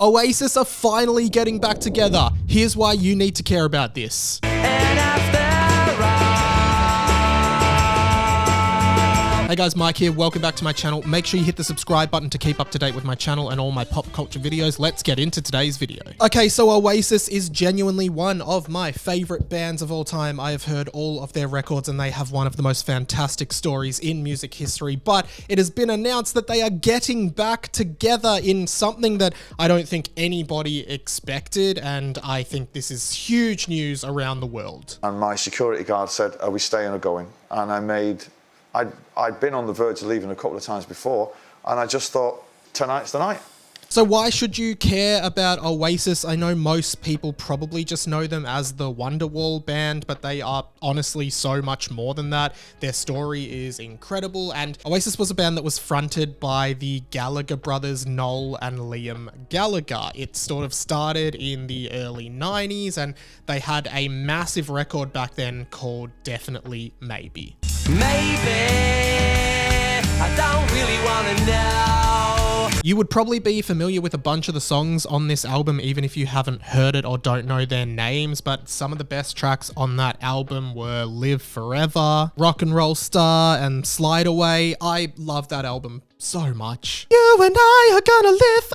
Oasis are finally getting back together. Here's why you need to care about this. Hey guys, Mike here. Welcome back to my channel. Make sure you hit the subscribe button to keep up to date with my channel and all my pop culture videos. Let's get into today's video. Okay, so Oasis is genuinely one of my favorite bands of all time. I have heard all of their records and they have one of the most fantastic stories in music history, but it has been announced that they are getting back together in something that I don't think anybody expected, and I think this is huge news around the world. And my security guard said, "Are we staying or going?" And I'd been on the verge of leaving a couple of times before, and I just thought, tonight's the night. So why should you care about Oasis? I know most people probably just know them as the Wonderwall band, but they are honestly so much more than that. Their story is incredible, and Oasis was a band that was fronted by the Gallagher brothers, Noel and Liam Gallagher. It sort of started in the early 90s, and they had a massive record back then called Definitely Maybe. Maybe I don't really want to know. You would probably be familiar with a bunch of the songs on this album, even if you haven't heard it or don't know their names, but some of the best tracks on that album were Live Forever, Rock and Roll Star, and Slide Away. I love that album so much. You and I are gonna live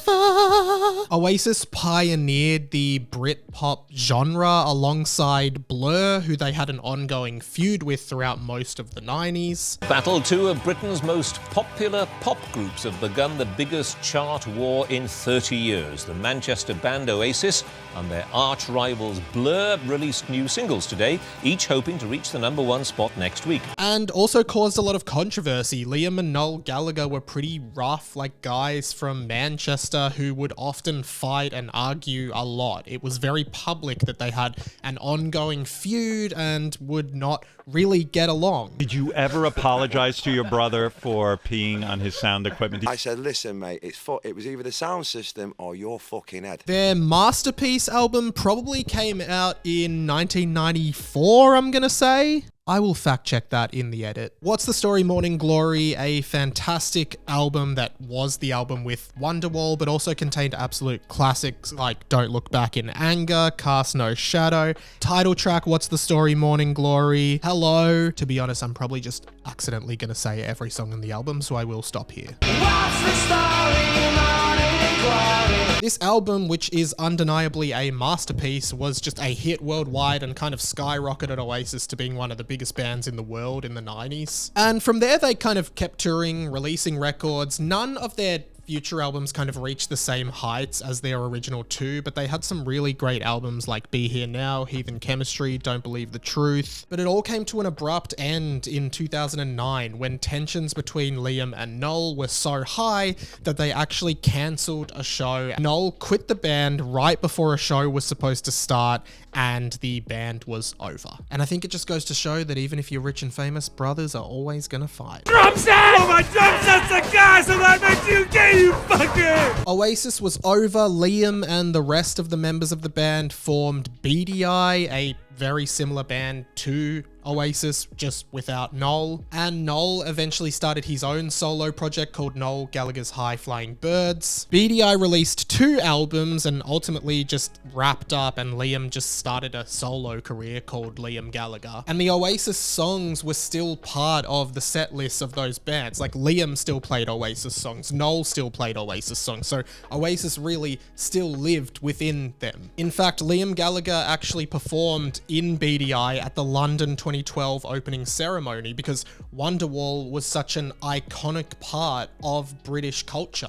forever. Oasis pioneered the Britpop genre alongside Blur, who they had an ongoing feud with throughout most of the 90s. Battle two of Britain's most popular pop groups have begun the biggest chart war in 30 years. The Manchester band Oasis and their arch rivals Blur released new singles today, each hoping to reach the #1 spot next week. And also caused a lot of controversy. Liam and Noel Gallagher were pretty rough, like guys from Manchester who would often fight and argue a lot. It was very public that they had an ongoing feud and would not really get along. Did you ever apologize to your brother for peeing on his sound equipment? I said, listen, mate, it was either the sound system or your fucking head. Their masterpiece album probably came out in 1994, I'm gonna say. I will fact check that in the edit. What's the Story? Morning Glory, a fantastic album that was the album with Wonderwall, but also contained absolute classics like Don't Look Back in Anger, Cast No Shadow, title track What's the Story? Morning Glory, Hello. To be honest, I'm probably just accidentally gonna say every song on the album, so I will stop here. What's the story? Morning Glory. This album, which is undeniably a masterpiece, was just a hit worldwide and kind of skyrocketed Oasis to being one of the biggest bands in the world in the 90s. And from there, they kind of kept touring, releasing records. None of their future albums kind of reached the same heights as their original two, but they had some really great albums like Be Here Now, Heathen Chemistry, Don't Believe the Truth. But it all came to an abrupt end in 2009 when tensions between Liam and Noel were so high that they actually cancelled a show. Noel quit the band right before a show was supposed to start, and the band was over. And I think it just goes to show that even if you're rich and famous, brothers are always gonna fight. Drum set! Oh, my drum set's a guy, so that makes you gay, you fucker! Oasis was over. Liam and the rest of the members of the band formed BDI, a very similar band to Oasis, just without Noel. And Noel eventually started his own solo project called Noel Gallagher's High Flying Birds. BDI released 2 albums and ultimately just wrapped up, and Liam just started a solo career called Liam Gallagher. And the Oasis songs were still part of the set lists of those bands. Like Liam still played Oasis songs, Noel still played Oasis songs, so Oasis really still lived within them. In fact, Liam Gallagher actually performed in BDI at the London 2012 opening ceremony because Wonderwall was such an iconic part of British culture.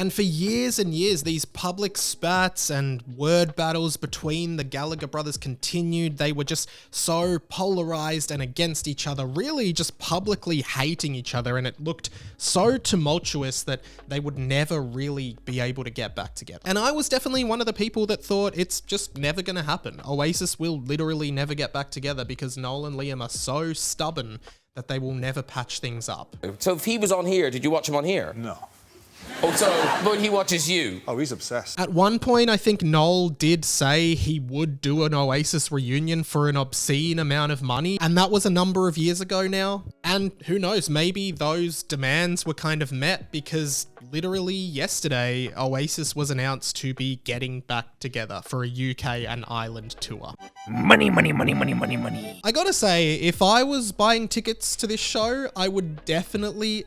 And for years and years, these public spats and word battles between the Gallagher brothers continued. They were just so polarized and against each other, really just publicly hating each other. And it looked so tumultuous that they would never really be able to get back together. And I was definitely one of the people that thought it's just never going to happen. Oasis will literally never get back together because Noel and Liam are so stubborn that they will never patch things up. So if he was on here, did you watch him on here? No. Also, when he watches you. Oh, he's obsessed. At one point, I think Noel did say he would do an Oasis reunion for an obscene amount of money, and that was a number of years ago now. And who knows, maybe those demands were kind of met because literally yesterday, Oasis was announced to be getting back together for a UK and Ireland tour. Money, money, money, money, money, money. I gotta say, if I was buying tickets to this show, I would definitely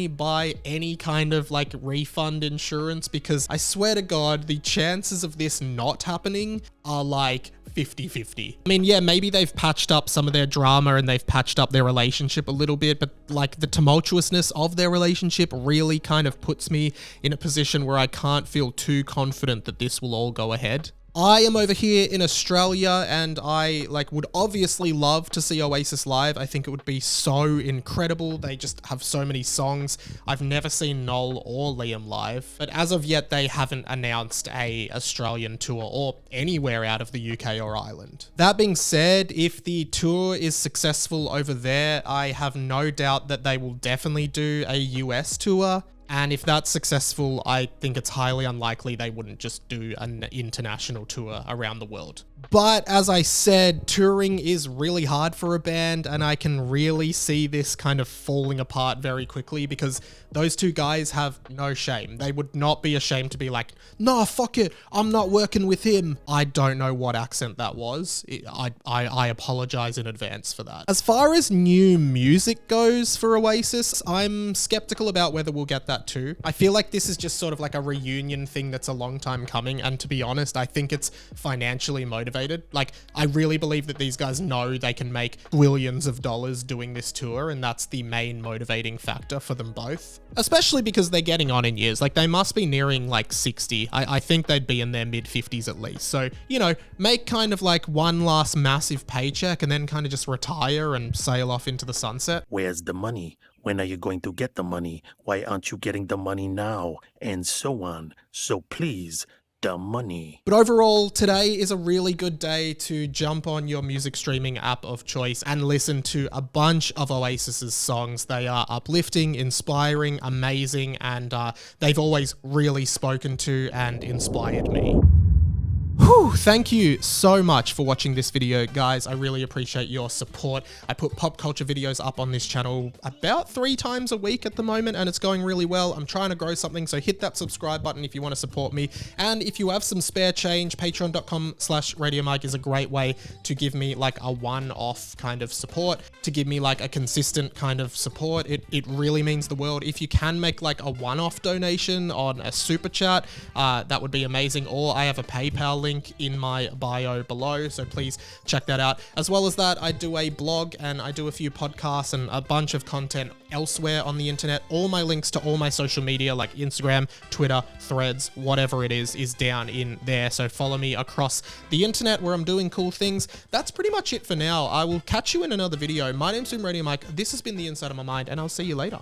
buy any kind of like refund insurance, because I swear to God, the chances of this not happening are like 50-50. I mean, yeah, maybe they've patched up some of their drama and they've patched up their relationship a little bit, but like the tumultuousness of their relationship really kind of puts me in a position where I can't feel too confident that this will all go ahead. I am over here in Australia and I would obviously love to see Oasis live. I think it would be so incredible. They just have so many songs. I've never seen Noel or Liam live, but as of yet, they haven't announced a Australian tour or anywhere out of the UK or Ireland. That being said, if the tour is successful over there, I have no doubt that they will definitely do a US tour. And if that's successful, I think it's highly unlikely they wouldn't just do an international tour around the world. But as I said, touring is really hard for a band, and I can really see this kind of falling apart very quickly because those two guys have no shame. They would not be ashamed to be like, nah, fuck it, I'm not working with him. I don't know what accent that was. I apologize in advance for that. As far as new music goes for Oasis, I'm skeptical about whether we'll get that too. I feel like this is just sort of like a reunion thing that's a long time coming, and to be honest, I think it's financially motivated. Like, I really believe that these guys know they can make billions of dollars doing this tour, and that's the main motivating factor for them both. Especially because they're getting on in years. Like, they must be nearing like 60. I think they'd be in their mid-50s at least. So, you know, make kind of like one last massive paycheck and then kind of just retire and sail off into the sunset. Where's the money? When are you going to get the money? Why aren't you getting the money now? And so on. So please, the money. But overall, today is a really good day to jump on your music streaming app of choice and listen to a bunch of Oasis's songs. They are uplifting, inspiring, amazing, and they've always really spoken to and inspired me. Whew, thank you so much for watching this video, guys. I really appreciate your support. I put pop culture videos up on this channel about 3 times a week at the moment, and it's going really well. I'm trying to grow something, so hit that subscribe button if you want to support me. And if you have some spare change, patreon.com/RadioMike is a great way to give me like a one-off kind of support, to give me like a consistent kind of support. It really means the world. If you can make like a one-off donation on a super chat, that would be amazing. Or I have a PayPal link in my bio below, so please check that out. As well as that, I do a blog and I do a few podcasts and a bunch of content elsewhere on the internet. All my links to all my social media like Instagram, Twitter, Threads, whatever it is down in there. So follow me across the internet where I'm doing cool things. That's pretty much it for now. I will catch you in another video. My name's been Radio Mike. This has been The Inside of My Mind, and I'll see you later.